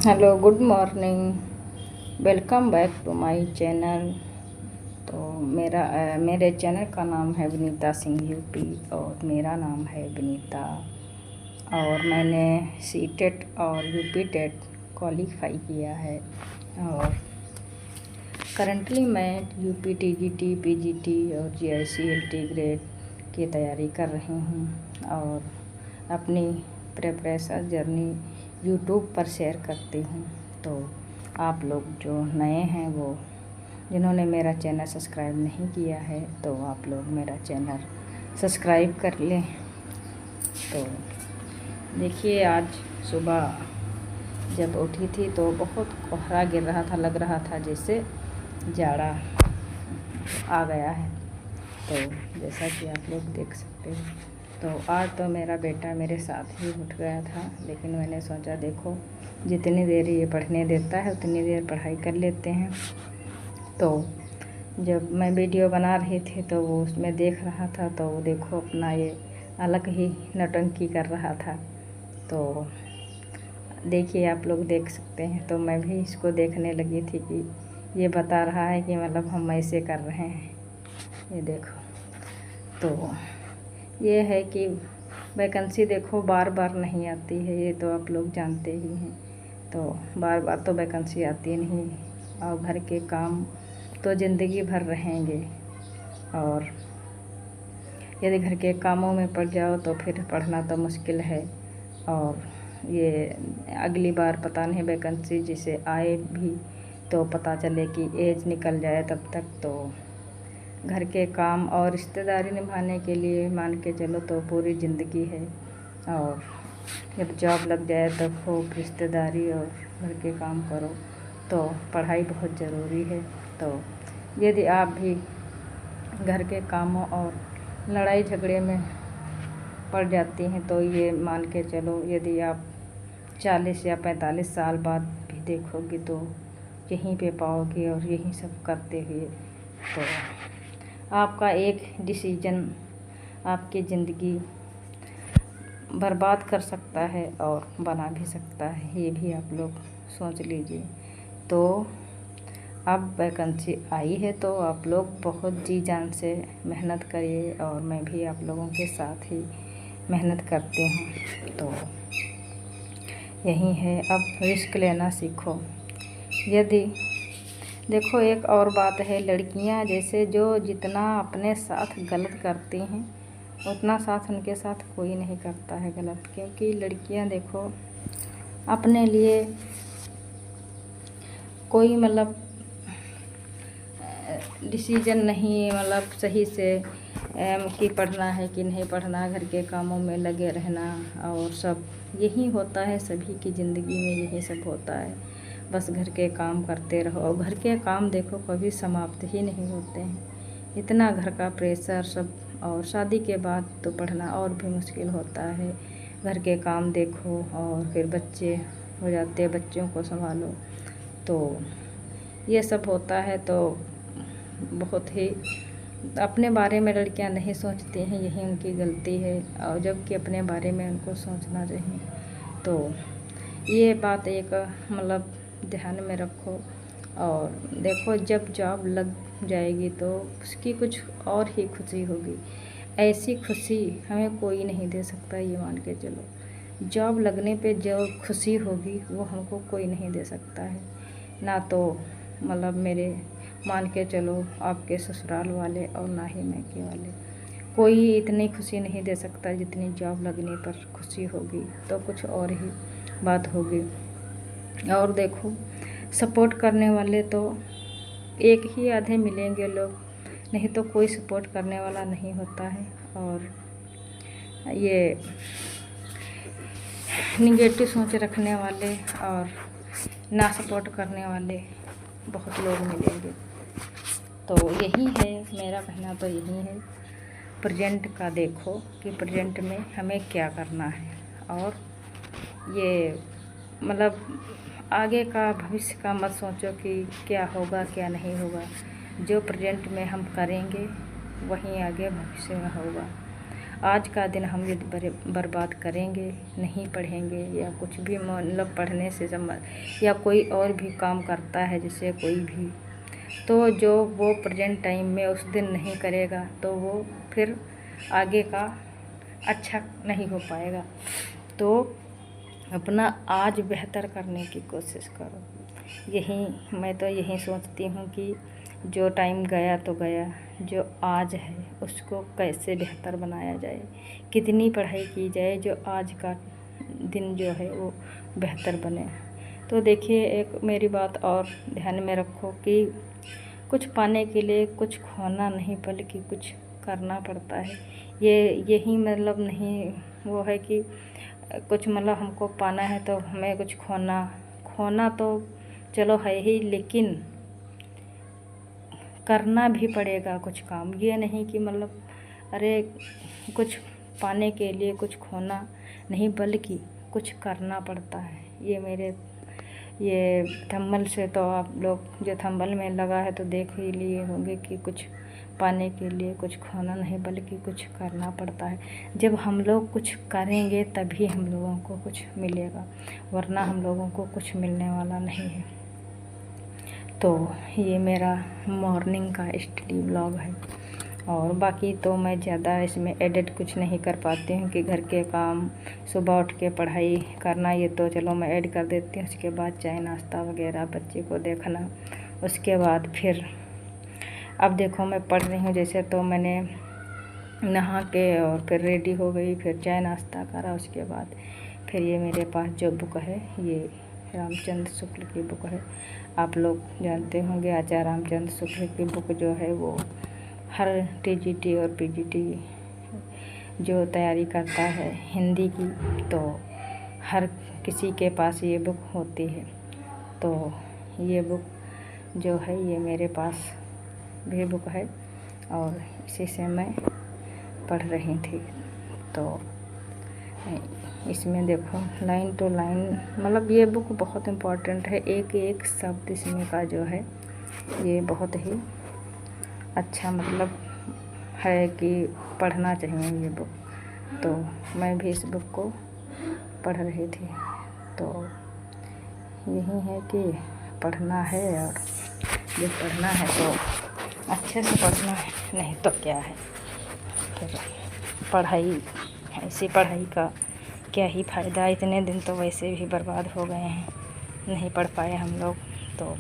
Hello, good morning. Welcome back to my channel. तो मेरे channel का नाम है विनीता सिंह यूपी और मेरा नाम है विनीता। और मैंने सीटेट और यूपी टेट क्वालिफाई किया है। और करंटली मैं यूपी टीजीटी पीजीटी और जीआईसीएलटी ग्रेड की तैयारी कर रही हूँ और अपनी प्रिपरेशन जर्नी यूट्यूब पर शेयर करती हूँ। तो आप लोग जो नए हैं, वो जिन्होंने मेरा चैनल सब्सक्राइब नहीं किया है, तो आप लोग मेरा चैनल सब्सक्राइब कर लें। तो देखिए, आज सुबह जब उठी थी तो बहुत कोहरा गिर रहा था, लग रहा था जैसे जाड़ा आ गया है। तो जैसा कि आप लोग देख सकते हो, तो आज तो मेरा बेटा मेरे साथ ही उठ गया था, लेकिन मैंने सोचा देखो जितनी देर ये पढ़ने देता है उतनी देर पढ़ाई कर लेते हैं। तो जब मैं वीडियो बना रही थी तो वो उसमें देख रहा था, तो वो देखो अपना ये अलग ही नौटंकी कर रहा था। तो देखिए, आप लोग देख सकते हैं। तो मैं भी इसको देखने लगी थी कि ये बता रहा है कि मतलब हम ऐसे कर रहे हैं, ये देखो। तो ये है कि वैकेंसी देखो बार बार नहीं आती है, ये तो आप लोग जानते ही हैं। तो बार बार तो वैकेंसी आती नहीं, और घर के काम तो ज़िंदगी भर रहेंगे। और यदि घर के कामों में पड़ जाओ तो फिर पढ़ना तो मुश्किल है। और ये अगली बार पता नहीं वैकेंसी जिसे आए भी तो पता चले कि एज निकल जाए, तब तक तो घर के काम और रिश्तेदारी निभाने के लिए मान के चलो तो पूरी ज़िंदगी है। और जब जॉब लग जाए तो खूब रिश्तेदारी और घर के काम करो, तो पढ़ाई बहुत ज़रूरी है। तो यदि आप भी घर के कामों और लड़ाई झगड़े में पड़ जाती हैं, तो ये मान के चलो यदि आप 40 या 45 साल बाद भी देखोगी तो यहीं पे पाओगे। और यही सब करते हुए तो आपका एक डिसीजन आपकी ज़िंदगी बर्बाद कर सकता है और बना भी सकता है, ये भी आप लोग सोच लीजिए। तो अब वैकेंसी आई है तो आप लोग बहुत जी जान से मेहनत करिए, और मैं भी आप लोगों के साथ ही मेहनत करती हूँ। तो यही है, अब रिस्क लेना सीखो। यदि देखो, एक और बात है, लड़कियां जैसे जो जितना अपने साथ गलत करती हैं उतना साथ उनके साथ कोई नहीं करता है गलत। क्योंकि लड़कियां देखो अपने लिए कोई मतलब डिसीजन नहीं, मतलब सही से कि पढ़ना है कि नहीं पढ़ना, घर के कामों में लगे रहना और सब यही होता है। सभी की ज़िंदगी में यही सब होता है, बस घर के काम करते रहो। और घर के काम देखो कभी समाप्त ही नहीं होते हैं, इतना घर का प्रेशर सब। और शादी के बाद तो पढ़ना और भी मुश्किल होता है। घर के काम देखो और फिर बच्चे हो जाते, बच्चों को संभालो, तो ये सब होता है। तो बहुत ही अपने बारे में लड़कियां नहीं सोचती हैं, यही उनकी गलती है। और जबकि अपने बारे में उनको सोचना चाहिए। तो ये बात एक मतलब ध्यान में रखो। और देखो, जब जॉब लग जाएगी तो उसकी कुछ और ही खुशी होगी। ऐसी खुशी हमें कोई नहीं दे सकता, ये मान के चलो। जॉब लगने पे जो खुशी होगी वो हमको कोई नहीं दे सकता है, ना तो मतलब मेरे मान के चलो आपके ससुराल वाले, और ना ही मायके वाले। कोई इतनी खुशी नहीं दे सकता जितनी जॉब लगने पर खुशी होगी, तो कुछ और ही बात होगी। और देखो, सपोर्ट करने वाले तो एक ही आधे मिलेंगे लोग, नहीं तो कोई सपोर्ट करने वाला नहीं होता है। और ये निगेटिव सोच रखने वाले और ना सपोर्ट करने वाले बहुत लोग मिलेंगे। तो यही है, मेरा कहना तो यही है। प्रेजेंट का देखो कि प्रेजेंट में हमें क्या करना है, और ये मतलब आगे का भविष्य का मत सोचो कि क्या होगा क्या नहीं होगा। जो प्रेजेंट में हम करेंगे वहीं आगे भविष्य में होगा। आज का दिन हम ये बर्बाद करेंगे, नहीं पढ़ेंगे या कुछ भी मतलब पढ़ने से या कोई और भी काम करता है जैसे कोई भी, तो जो वो प्रेजेंट टाइम में उस दिन नहीं करेगा तो वो फिर आगे का अच्छा नहीं हो पाएगा। तो अपना आज बेहतर करने की कोशिश करो। मैं तो यही सोचती हूँ कि जो टाइम गया तो गया, जो आज है उसको कैसे बेहतर बनाया जाए, कितनी पढ़ाई की जाए जो आज का दिन जो है वो बेहतर बने। तो देखिए, एक मेरी बात और ध्यान में रखो कि कुछ पाने के लिए कुछ खोना नहीं बल्कि कुछ करना पड़ता है। यही मतलब नहीं वो है कि कुछ मतलब हमको पाना है तो हमें कुछ खोना तो चलो है ही, लेकिन करना भी पड़ेगा कुछ काम। ये नहीं कि मतलब अरे कुछ पाने के लिए कुछ खोना नहीं बल्कि कुछ करना पड़ता है। ये थंबनेल से तो आप लोग जो थंबनेल में लगा है तो देख ही लिए होंगे कि कुछ पाने के लिए कुछ खोना नहीं बल्कि कुछ करना पड़ता है। जब हम लोग कुछ करेंगे तभी हम लोगों को कुछ मिलेगा, वरना हम लोगों को कुछ मिलने वाला नहीं है। तो ये मेरा मॉर्निंग का स्टडी व्लॉग है, और बाकी तो मैं ज़्यादा इसमें एडिट कुछ नहीं कर पाती हूँ कि घर के काम, सुबह उठ के पढ़ाई करना, ये तो चलो मैं ऐड कर देती हूँ। उसके बाद चाय नाश्ता वगैरह, बच्चे को देखना, उसके बाद फिर अब देखो मैं पढ़ रही हूँ जैसे, तो मैंने नहा के और फिर रेडी हो गई, फिर चाय नाश्ता करा। उसके बाद फिर ये मेरे पास जो बुक है ये रामचंद्र शुक्ल की बुक है। आप लोग जानते होंगे आचार्य रामचंद्र शुक्ल की बुक जो है वो हर टीजीटी और पीजीटी जो तैयारी करता है हिंदी की, तो हर किसी के पास ये बुक होती है। तो ये बुक जो है ये मेरे पास भी बुक है और इसी से मैं पढ़ रही थी। तो इसमें देखो लाइन टू लाइन, मतलब ये बुक बहुत इम्पोर्टेंट है। एक एक शब्द इसमें का जो है ये बहुत ही अच्छा मतलब है कि पढ़ना चाहिए ये बुक। तो मैं भी इस बुक को पढ़ रही थी। तो यही है कि पढ़ना है, और जब पढ़ना है तो अच्छे से पढ़ना है, नहीं तो क्या है फिर पढ़ाई, ऐसी पढ़ाई का क्या ही फ़ायदा। इतने दिन तो वैसे भी बर्बाद हो गए हैं, नहीं पढ़ पाए हम लोग। तो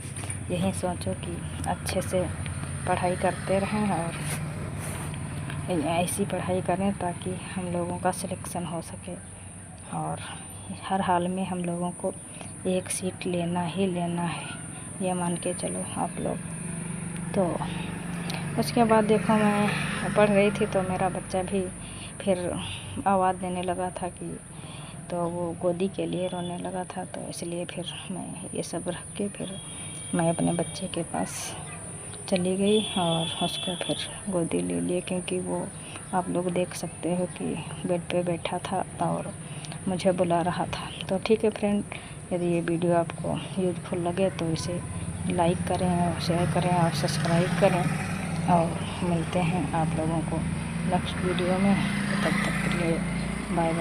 यही सोचो कि अच्छे से पढ़ाई करते रहें और ऐसी पढ़ाई करें ताकि हम लोगों का सिलेक्शन हो सके, और हर हाल में हम लोगों को एक सीट लेना ही लेना है, ये मान के चलो आप लोग। तो उसके बाद देखो मैं पढ़ रही थी तो मेरा बच्चा भी फिर आवाज़ देने लगा था कि, तो वो गोदी के लिए रोने लगा था। तो इसलिए फिर मैं ये सब रख के फिर मैं अपने बच्चे के पास चली गई और उसको फिर गोदी ले लिए, क्योंकि वो आप लोग देख सकते हो कि बेड पे बैठा था और मुझे बुला रहा था। तो ठीक है फ्रेंड, यदि ये वीडियो आपको यूज़फुल लगे तो इसे लाइक करें और शेयर करें और सब्सक्राइब करें, और मिलते हैं आप लोगों को नेक्स्ट वीडियो में। तब तक के लिए बाय बाय।